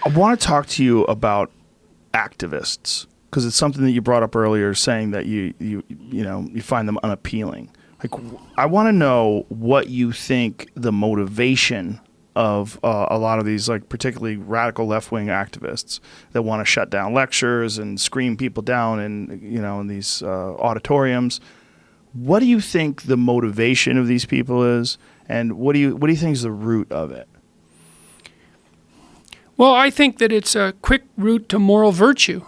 I want to talk to you about activists, because it's something that you brought up earlier, saying that you find them unappealing. Like, I want to know what you think the motivation of a lot of these, like, particularly radical left-wing activists that want to shut down lectures and scream people down in these auditoriums. What do you think the motivation of these people is, and what do you think is the root of it? Well, I think that it's a quick route to moral virtue.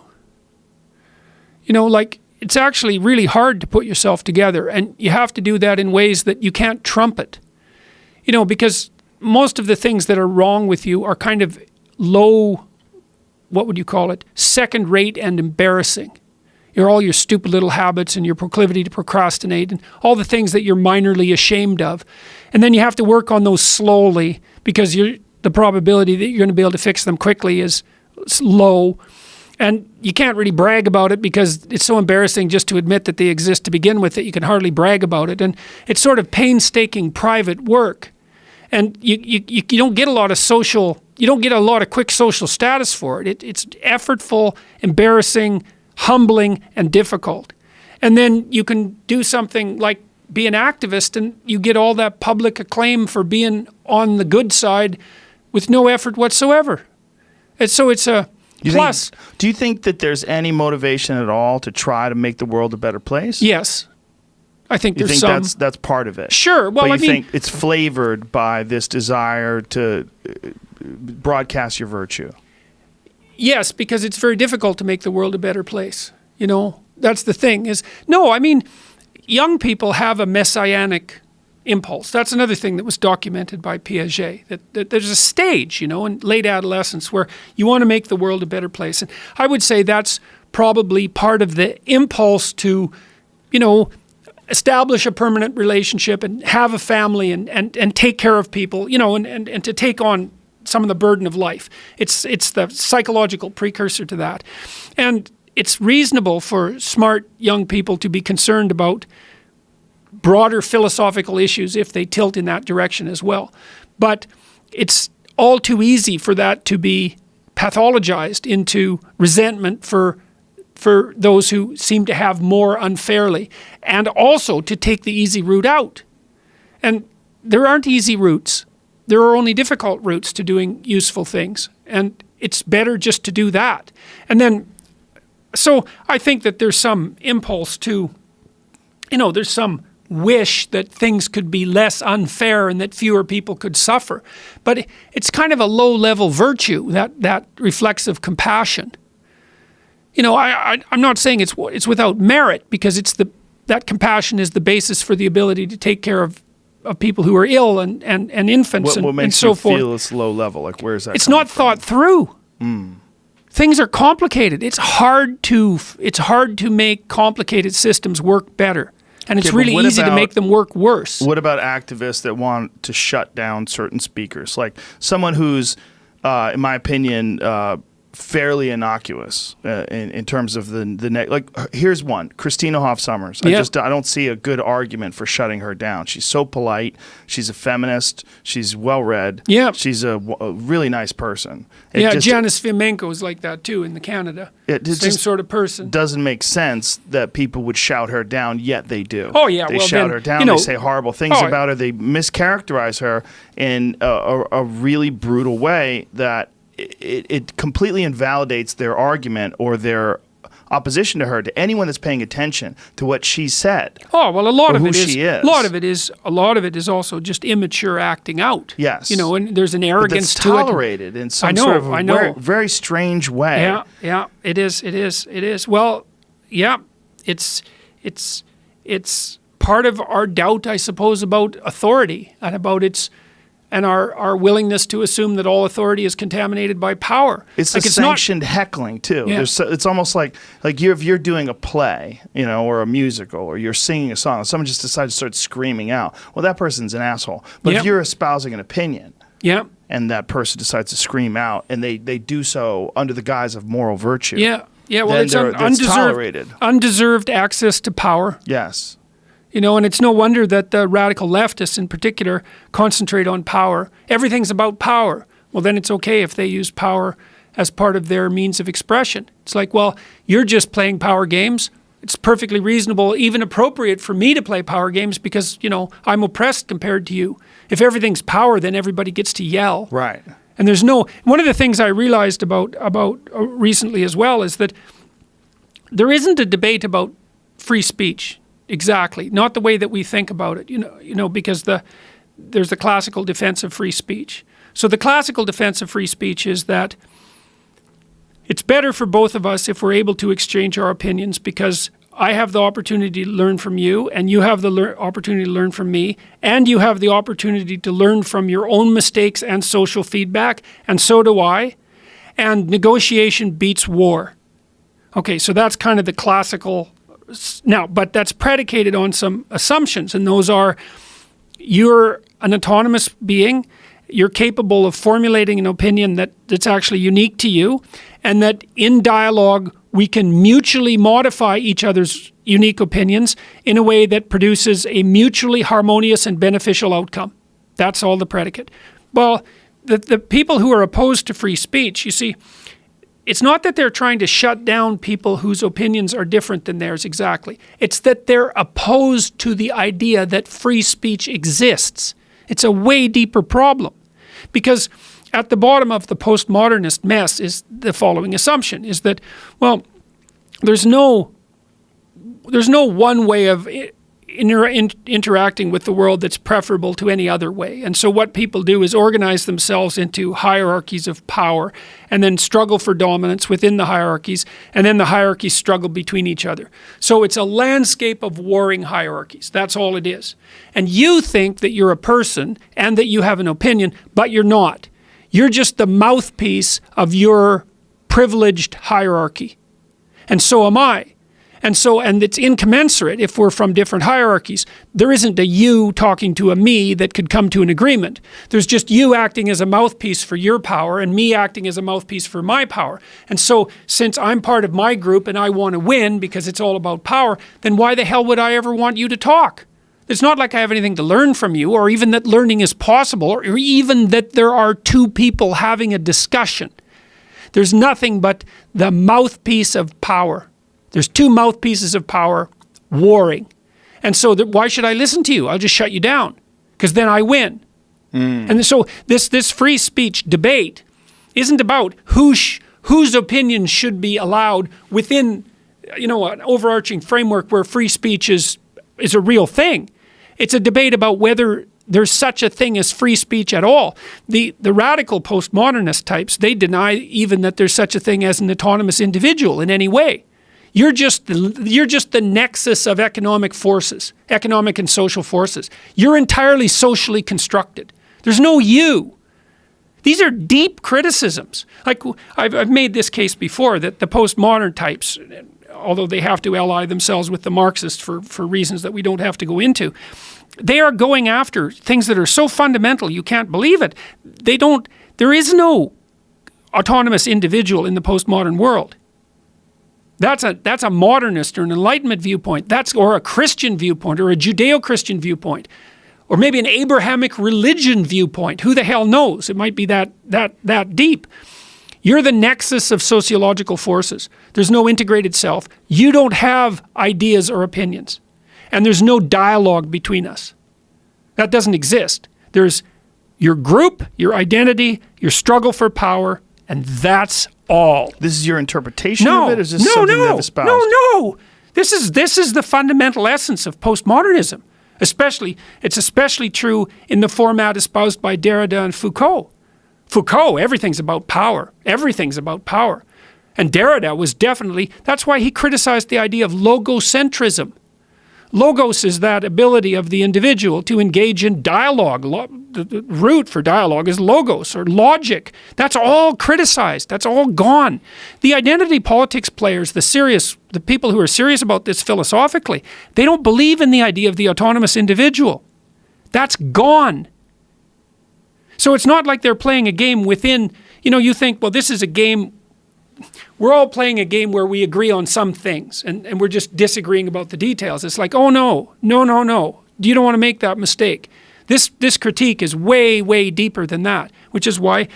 It's actually really hard to put yourself together, and you have to do that in ways that you can't trumpet. Because most of the things that are wrong with you are kind of low, what would you call it, second rate and embarrassing. All your stupid little habits and your proclivity to procrastinate and all the things that you're minorly ashamed of. And then you have to work on those slowly, because the probability that you're going to be able to fix them quickly is low. And you can't really brag about it because it's so embarrassing just to admit that they exist to begin with that you can hardly brag about it. And it's sort of painstaking private work. And you don't get a lot of quick social status for it. It's effortful, embarrassing, humbling, and difficult. And then you can do something like be an activist, and you get all that public acclaim for being on the good side with no effort whatsoever. And so it's a plus. Do you think that there's any motivation at all to try to make the world a better place? Yes. I think there's some. You think that's part of it? Sure. Well, but you think it's flavored by this desire to broadcast your virtue? Yes, because it's very difficult to make the world a better place. That's the thing young people have a messianic impulse. That's another thing that was documented by Piaget, that there's a stage, in late adolescence where you want to make the world a better place. And I would say that's probably part of the impulse to, establish a permanent relationship and have a family and take care of people, and to take on some of the burden of life. It's the psychological precursor to that. And it's reasonable for smart young people to be concerned about broader philosophical issues if they tilt in that direction as well. But it's all too easy for that to be pathologized into resentment for those who seem to have more unfairly, and also to take the easy route out. And there aren't easy routes. There are only difficult routes to doing useful things. And it's better just to do that. And then, so I think that there's some impulse to, there's some wish that things could be less unfair and that fewer people could suffer. But it's kind of a low-level virtue, that reflexive compassion. I'm not saying it's without merit, because that compassion is the basis for the ability to take care of people who are ill and infants what makes and so you forth. feel it's low level? Like, where is that? It's not from? thought through. Things are complicated. It's hard to make complicated systems work better. And it's really easy to make them work worse. What about activists that want to shut down certain speakers? Like someone who's, in my opinion, fairly innocuous in terms of the like. Here's one: Christina Hoff Sommers. I don't see a good argument for shutting her down. She's so polite. She's a feminist. She's well read. Yeah, she's a really nice person. Janice Fiamenko is like that too in Canada. Same sort of person. Doesn't make sense that people would shout her down, yet they do. Oh yeah, they shout her down. They say horrible things about her. They mischaracterize her in a really brutal way that it completely invalidates their argument or their opposition to her, to anyone that's paying attention to what she said. Oh well, a lot of it is also just immature acting out. Yes, and there's an arrogance to tolerated in some sort of very strange way. Yeah, it is. Well, yeah, it's part of our doubt, I suppose, about authority and about our willingness to assume that all authority is contaminated by power. It's sanctioned heckling too. Yeah. It's almost like if you're doing a play, or a musical, or you're singing a song, and someone just decides to start screaming out. Well, that person's an asshole. But if you're espousing an opinion, and that person decides to scream out, and they do so under the guise of moral virtue, well, it's undeserved access to power. Yes. And it's no wonder that the radical leftists in particular concentrate on power. Everything's about power. Well, then it's okay if they use power as part of their means of expression. It's like, well, you're just playing power games. It's perfectly reasonable, even appropriate for me to play power games because, I'm oppressed compared to you. If everything's power, then everybody gets to yell. Right. And there's one of the things I realized about recently as well is that there isn't a debate about free speech exactly, not the way that we think about it, because there's the classical defense of free speech. So the classical defense of free speech is that it's better for both of us if we're able to exchange our opinions because I have the opportunity to learn from you and you have the opportunity to learn from me and you have the opportunity to learn from your own mistakes and social feedback, and so do I. And negotiation beats war. Okay, so that's kind of the classical. Now, but that's predicated on some assumptions, and those are you're an autonomous being, you're capable of formulating an opinion that's actually unique to you, and that in dialogue we can mutually modify each other's unique opinions in a way that produces a mutually harmonious and beneficial outcome. That's all the predicate. Well, the people who are opposed to free speech, you see, it's not that they're trying to shut down people whose opinions are different than theirs exactly. It's that they're opposed to the idea that free speech exists. It's a way deeper problem. Because at the bottom of the postmodernist mess is the following assumption, is that, well, there's no one way of interacting with the world that's preferable to any other way. And so what people do is organize themselves into hierarchies of power and then struggle for dominance within the hierarchies, and then the hierarchies struggle between each other. So it's a landscape of warring hierarchies. That's all it is. And you think that you're a person and that you have an opinion, but you're not. You're just the mouthpiece of your privileged hierarchy. And so am I. And it's incommensurate if we're from different hierarchies. There isn't a you talking to a me that could come to an agreement. There's just you acting as a mouthpiece for your power and me acting as a mouthpiece for my power. And so since I'm part of my group and I want to win because it's all about power, then why the hell would I ever want you to talk? It's not like I have anything to learn from you, or even that learning is possible, or even that there are two people having a discussion. There's nothing but the mouthpiece of power. There's two mouthpieces of power warring. And so why should I listen to you? I'll just shut you down because then I win. And so this free speech debate isn't about whose opinion should be allowed within an overarching framework where free speech is a real thing. It's a debate about whether there's such a thing as free speech at all. The radical postmodernist types, they deny even that there's such a thing as an autonomous individual in any way. You're just the nexus of economic forces, economic and social forces. You're entirely socially constructed. There's no you. These are deep criticisms. Like I've made this case before that the postmodern types, although they have to ally themselves with the Marxists for reasons that we don't have to go into, they are going after things that are so fundamental you can't believe it. There is no autonomous individual in the postmodern world. That's a modernist or an Enlightenment viewpoint. Or a Christian viewpoint or a Judeo-Christian viewpoint. Or maybe an Abrahamic religion viewpoint. Who the hell knows? It might be that deep. You're the nexus of sociological forces. There's no integrated self. You don't have ideas or opinions. And there's no dialogue between us. That doesn't exist. There's your group, your identity, your struggle for power, and that's all. This is your interpretation of it, or is this something that I've espoused? No. This is the fundamental essence of postmodernism. It's especially true in the format espoused by Derrida and Foucault. Foucault, everything's about power. Everything's about power. And Derrida was that's why he criticized the idea of logocentrism. Logos is that ability of the individual to engage in dialogue. The root for dialogue is logos or logic. That's all criticized. That's all gone. The identity politics players, the people who are serious about this philosophically, they don't believe in the idea of the autonomous individual. That's gone. So it's not like they're playing a game within, you think, well, this is a game. We're all playing a game where we agree on some things and we're just disagreeing about the details. It's like, oh, no. You don't want to make that mistake. This critique is way, way deeper than that, which is why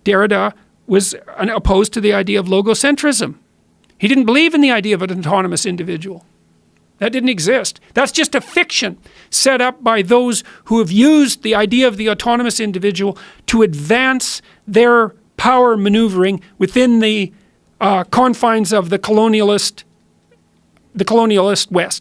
Derrida was opposed to the idea of logocentrism. He didn't believe in the idea of an autonomous individual. That didn't exist. That's just a fiction set up by those who have used the idea of the autonomous individual to advance their power maneuvering within the confines of the colonialist West.